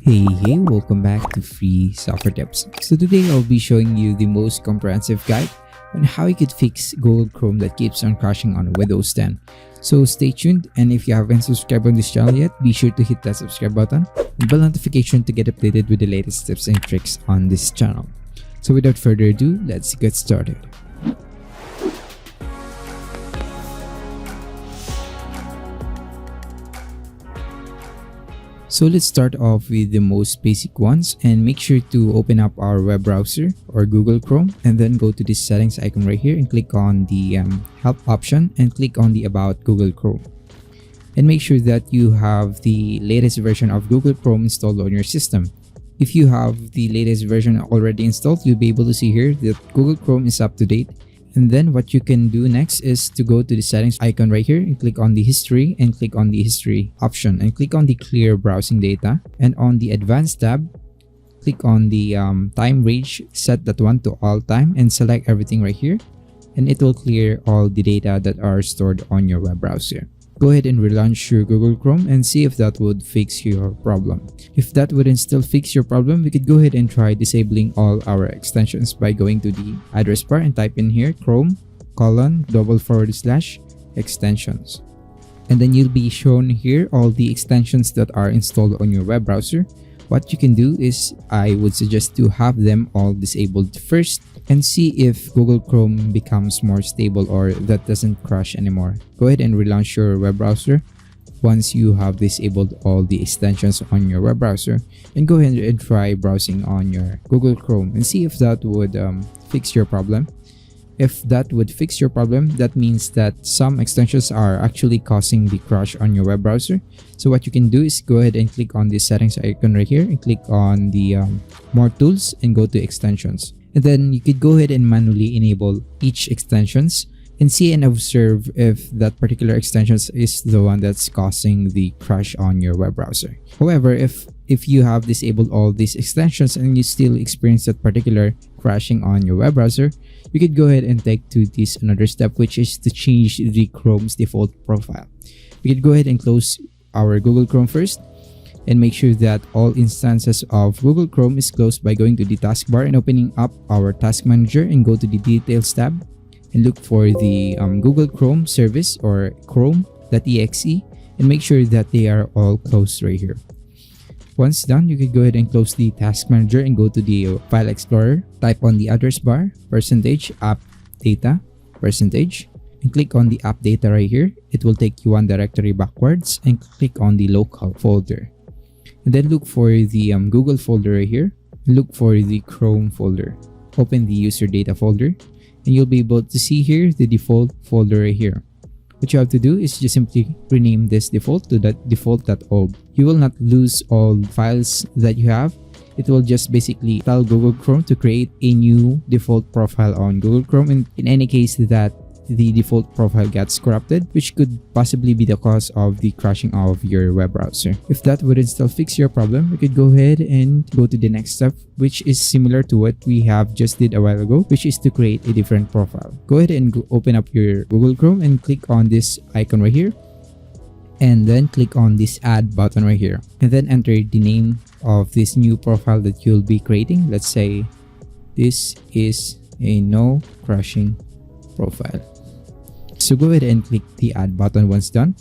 Hey, welcome back to Free Software Tips. So today I'll be showing you the most comprehensive guide on how you could fix Google Chrome that keeps on crashing on Windows 10. So stay tuned, and if you haven't subscribed on this channel yet, be sure to hit that subscribe button and bell notification to get updated with the latest tips and tricks on this channel. So without further ado, let's get started. So let's start off with the most basic ones, and make sure to open up our web browser or Google Chrome and then go to this settings icon right here and click on the help option and click on the about Google Chrome. And make sure that you have the latest version of Google Chrome installed on your system. If you have the latest version already installed, you'll be able to see here that Google Chrome is up to date. And then what you can do next is to go to the settings icon right here and click on the history and click on the history option and click on the clear browsing data, and on the advanced tab click on the time range, set that one to all time and select everything right here, and it will clear all the data that are stored on your web browser. Go ahead and relaunch your Google Chrome and see if that would fix your problem. If that wouldn't still fix your problem, we could go ahead and try disabling all our extensions by going to the address bar and type in here chrome:/extensions. And then you'll be shown here all the extensions that are installed on your web browser. What you can do is I would suggest to have them all disabled first and see if Google Chrome becomes more stable or that doesn't crash anymore. Go ahead and relaunch your web browser once you have disabled all the extensions on your web browser, and go ahead and try browsing on your Google Chrome and see if that would fix your problem. If that would fix your problem, that means that some extensions are actually causing the crash on your web browser. So what you can do is go ahead and click on the settings icon right here and click on the more tools and go to extensions. And then you could go ahead and manually enable each extensions and see and observe if that particular extension is the one that's causing the crash on your web browser. However, if you have disabled all these extensions and you still experience that particular crashing on your web browser, you could go ahead and take to this another step, which is to change the Chrome's default profile. We could go ahead and close our Google Chrome first and make sure that all instances of Google Chrome is closed by going to the taskbar and opening up our task manager and go to the details tab and look for the Google Chrome service or chrome.exe and make sure that they are all closed right here. Once done, you can go ahead and close the task manager and go to the file explorer. Type on the address bar %app data and click on the app data right here. It will take you one directory backwards and click on the local folder. And then look for the Google folder right here. Look for the Chrome folder. Open the user data folder and you'll be able to see here the default folder right here. What you have to do is just simply rename this default to that default.org. You will not lose all files that you have. It will just basically tell Google Chrome to create a new default profile on Google Chrome, and in any case that the default profile gets corrupted, which could possibly be the cause of the crashing of your web browser. If that wouldn't still fix your problem, we could go ahead and go to the next step, which is similar to what we have just did a while ago, which is to create a different profile. Go ahead and open up your Google Chrome and click on this icon right here, and then click on this add button right here, and then enter the name of this new profile that you'll be creating. Let's say this is a no crashing profile. So go ahead and click the add button once done,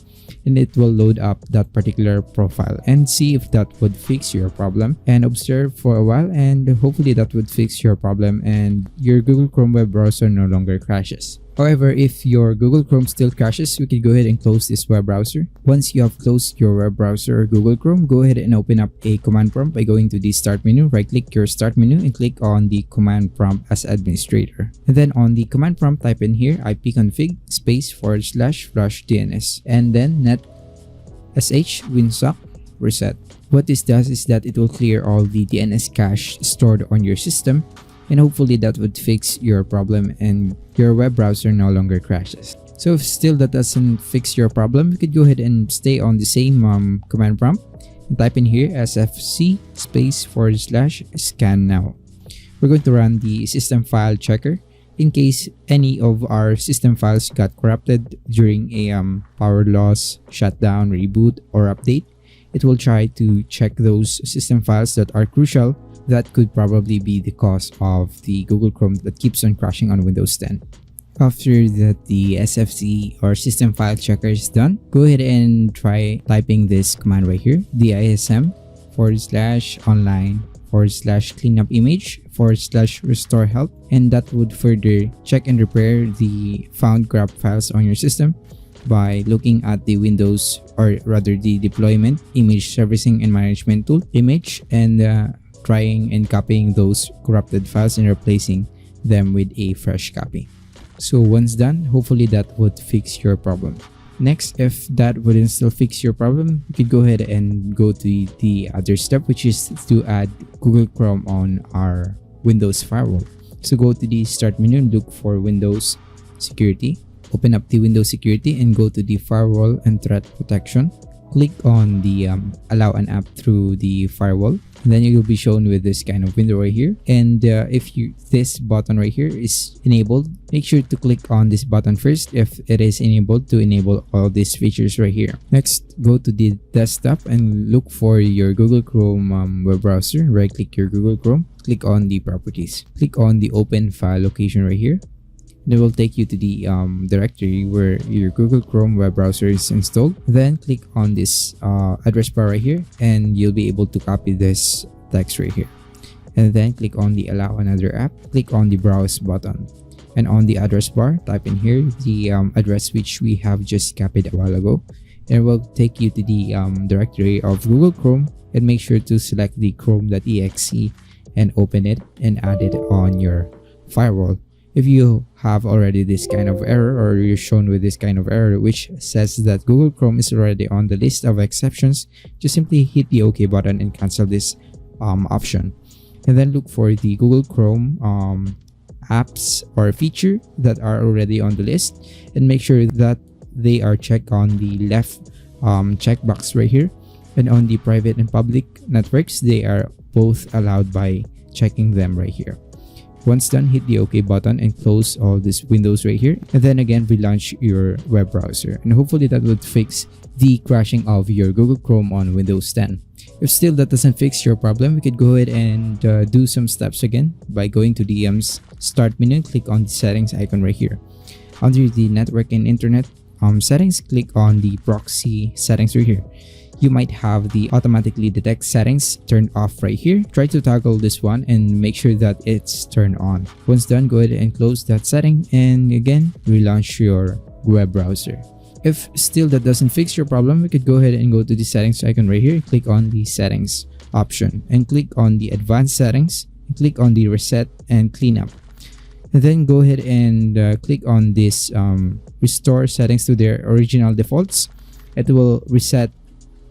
and it will load up that particular profile and see if that would fix your problem, and observe for a while, and hopefully that would fix your problem and your Google Chrome web browser no longer crashes. However, if your Google Chrome still crashes, we can go ahead and close this web browser. Once you have closed your web browser or Google Chrome, go ahead and open up a command prompt by going to the start menu, right click your start menu and click on the command prompt as administrator. And then on the command prompt, type in here ipconfig //DNS and then net sh winsock reset. What this does is that it will clear all the DNS cache stored on your system, and hopefully that would fix your problem and your web browser no longer crashes. So if still that doesn't fix your problem, you could go ahead and stay on the same command prompt and type in here sfc /scan now. We're going to run the system file checker in case any of our system files got corrupted during a power loss, shutdown, reboot, or update. it will try to check those system files that are crucial that could probably be the cause of the Google Chrome that keeps on crashing on Windows 10. After that the SFC or system file checker is done, go ahead and try typing this command right here, DISM/online/cleanup image/restore health, and that would further check and repair the found corrupt files on your system by looking at the Windows, or rather the deployment image servicing and management tool image, and trying and copying those corrupted files and replacing them with a fresh copy. So once done, hopefully that would fix your problem. Next, if that wouldn't still fix your problem, you could go ahead and go to the other step, which is to add Google Chrome on our Windows firewall. So go to the start menu and look for Windows Security. Open up the Windows Security and go to the Firewall and Threat Protection. Click on the allow an app through the firewall. And then you'll be shown with this kind of window right here. And if this button right here is enabled, make sure to click on this button first if it is enabled, to enable all these features right here. Next, go to the desktop and look for your Google Chrome web browser. Right click your Google Chrome, click on the properties, click on the open file location right here. It will take you to the directory where your Google Chrome web browser is installed. Then click on this address bar right here, and you'll be able to copy this text right here. And then click on the allow another app, click on the browse button. And on the address bar, type in here the address which we have just copied a while ago. And it will take you to the directory of Google Chrome, and make sure to select the chrome.exe and open it and add it on your firewall. If you have already this kind of error, or you're shown with this kind of error which says that Google Chrome is already on the list of exceptions, just simply hit the OK button and cancel this option. And then look for the Google Chrome apps or feature that are already on the list, and make sure that they are checked on the left checkbox right here. And on the private and public networks, they are both allowed by checking them right here. Once done, hit the OK button and close all these windows right here, and then again relaunch your web browser, and hopefully that would fix the crashing of your Google Chrome on Windows 10. If still that doesn't fix your problem, we could go ahead and do some steps again by going to the start menu, click on the settings icon right here. Under the network and internet settings, click on the proxy settings right here. You might have the automatically detect settings turned off right here. Try to toggle this one and make sure that it's turned on. Once done, go ahead and close that setting, and again relaunch your web browser. If still that doesn't fix your problem, we could go ahead and go to the settings icon right here, click on the settings option, and click on the advanced settings, click on the reset and cleanup. And then go ahead and click on this restore settings to their original defaults. It will reset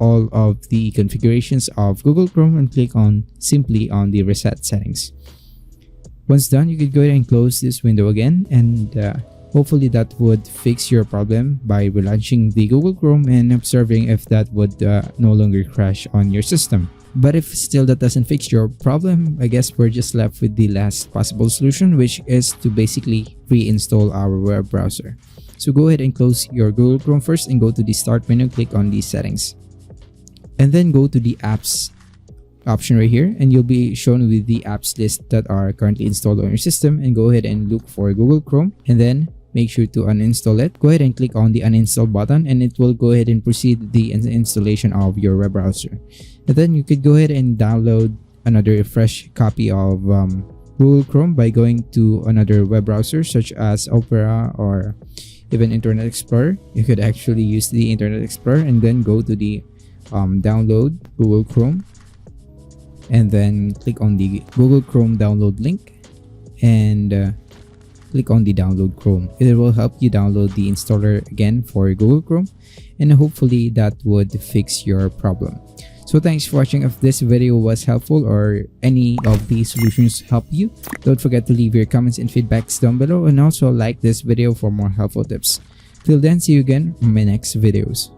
all of the configurations of Google Chrome, and click on simply on the reset settings. Once done, you could go ahead and close this window again, and hopefully that would fix your problem by relaunching the Google Chrome and observing if that would no longer crash on your system. But if still that doesn't fix your problem, I guess we're just left with the last possible solution, which is to basically reinstall our web browser. So go ahead and close your Google Chrome first and go to the start menu, click on the settings. And then go to the apps option right here, and you'll be shown with the apps list that are currently installed on your system. And go ahead and look for Google Chrome, and then make sure to uninstall it. Go ahead and click on the uninstall button, and it will go ahead and proceed the installation of your web browser. And then you could go ahead and download another fresh copy of Google Chrome by going to another web browser such as Opera or even Internet Explorer. You could actually use the Internet Explorer, and then go to the download Google Chrome, and then click on the Google Chrome download link, and click on the download Chrome. It will help you download the installer again for Google Chrome, and hopefully that would fix your problem. So thanks for watching. If this video was helpful or any of these solutions help you, don't forget to leave your comments and feedbacks down below, and also like this video for more helpful tips. Till then, see you again on my next videos.